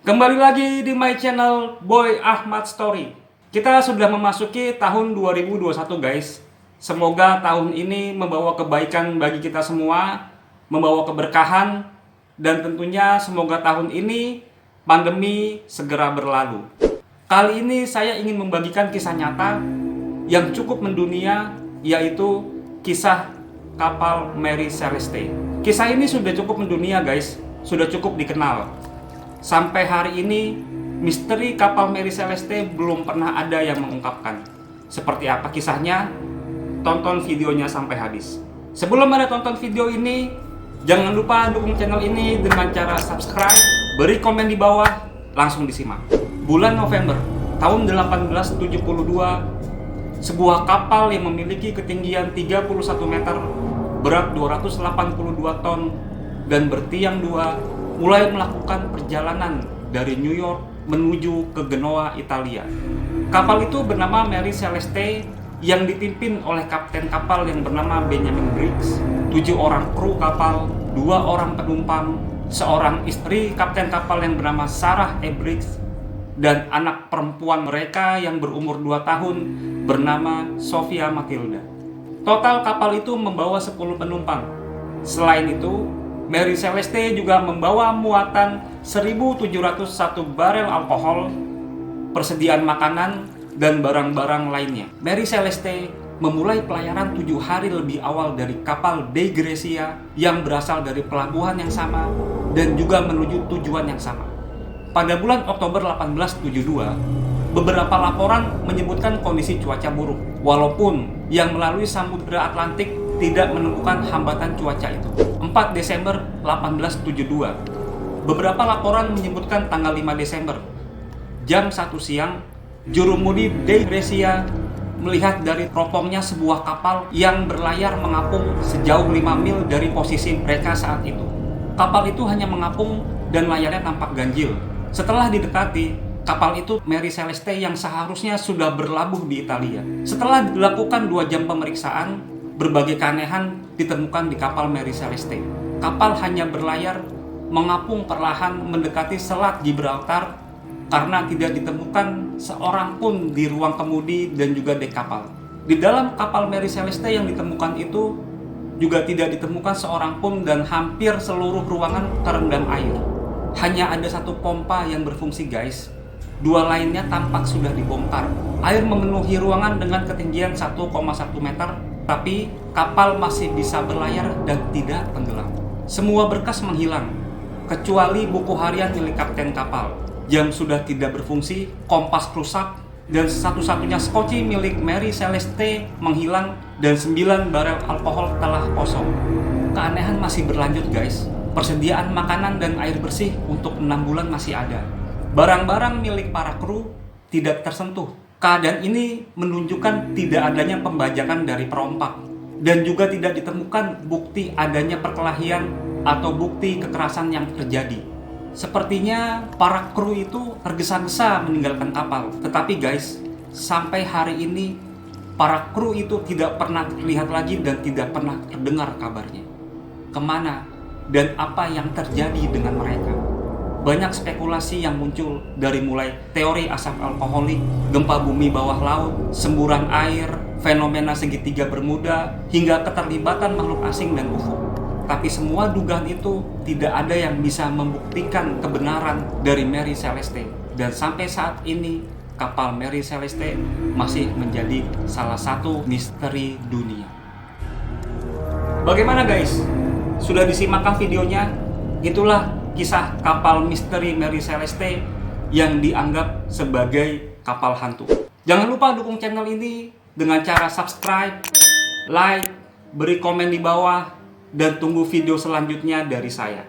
Kembali lagi di my channel Boy Ahmad Story. Kita sudah memasuki tahun 2021 guys. Semoga tahun ini membawa kebaikan bagi kita semua, membawa keberkahan, dan tentunya semoga tahun ini pandemi segera berlalu. Kali ini saya ingin membagikan kisah nyata yang cukup mendunia, yaitu kisah kapal Mary Celeste. Kisah ini sudah cukup mendunia guys, sudah cukup dikenal. Sampai hari ini, misteri kapal Mary Celeste belum pernah ada yang mengungkapkan. Seperti apa kisahnya? Tonton videonya sampai habis. Sebelum Anda tonton video ini, jangan lupa dukung channel ini dengan cara subscribe, beri komen di bawah, langsung disimak. Bulan November tahun 1872, sebuah kapal yang memiliki ketinggian 31 meter, berat 282 ton, dan bertiang 2 mulai melakukan perjalanan dari New York menuju ke Genoa, Italia. Kapal itu bernama Mary Celeste yang dipimpin oleh kapten kapal yang bernama Benjamin Briggs, 7 orang kru kapal, 2 orang penumpang, seorang istri kapten kapal yang bernama Sarah E. Briggs, dan anak perempuan mereka yang berumur 2 tahun bernama Sophia Matilda. Total kapal itu membawa 10 penumpang. Selain itu, Mary Celeste juga membawa muatan 1.701 barel alkohol, persediaan makanan, dan barang-barang lainnya. Mary Celeste memulai pelayaran 7 hari lebih awal dari kapal Dei Gracia yang berasal dari pelabuhan yang sama dan juga menuju tujuan yang sama. Pada bulan Oktober 1872, beberapa laporan menyebutkan kondisi cuaca buruk, walaupun yang melalui Samudra Atlantik tidak menemukan hambatan cuaca itu. 4 Desember 1872, beberapa laporan menyebutkan tanggal 5 Desember, jam 1 siang, jurumudi Dei Gracia melihat dari teropongnya sebuah kapal yang berlayar mengapung sejauh 5 mil dari posisi mereka saat itu. Kapal itu hanya mengapung dan layarnya tampak ganjil. Setelah didekati, kapal itu Mary Celeste yang seharusnya sudah berlabuh di Italia. Setelah dilakukan 2 jam pemeriksaan, berbagai keanehan ditemukan di kapal Mary Celeste. Kapal hanya berlayar mengapung perlahan mendekati Selat Gibraltar karena tidak ditemukan seorang pun di ruang kemudi dan juga dek kapal. Di dalam kapal Mary Celeste yang ditemukan itu juga tidak ditemukan seorang pun dan hampir seluruh ruangan terendam air. Hanya ada 1 pompa yang berfungsi guys. 2 lainnya tampak sudah dibongkar. Air memenuhi ruangan dengan ketinggian 1,1 meter, tapi kapal masih bisa berlayar dan tidak tenggelam. Semua berkas menghilang, kecuali buku harian milik kapten kapal. Jam sudah tidak berfungsi, kompas rusak, dan satu-satunya skoci milik Mary Celeste menghilang, dan 9 barel alkohol telah kosong. Keanehan masih berlanjut guys. Persediaan makanan dan air bersih untuk 6 bulan masih ada. Barang-barang milik para kru tidak tersentuh. Keadaan ini menunjukkan tidak adanya pembajakan dari perompak dan juga tidak ditemukan bukti adanya perkelahian atau bukti kekerasan yang terjadi. Sepertinya para kru itu tergesa-gesa meninggalkan kapal. Tetapi guys, sampai hari ini para kru itu tidak pernah terlihat lagi dan tidak pernah terdengar kabarnya. Kemana dan apa yang terjadi dengan mereka? Banyak spekulasi yang muncul dari mulai teori asap alkoholik, gempa bumi bawah laut, semburan air, fenomena segitiga Bermuda, hingga keterlibatan makhluk asing dan UFO. Tapi semua dugaan itu tidak ada yang bisa membuktikan kebenaran dari Mary Celeste. Dan sampai saat ini, kapal Mary Celeste masih menjadi salah satu misteri dunia. Bagaimana guys? Sudah disimakkah videonya? Itulah kisah kapal misteri Mary Celeste yang dianggap sebagai kapal hantu. Jangan lupa dukung channel ini dengan cara subscribe, like, beri komen di bawah, dan tunggu video selanjutnya dari saya.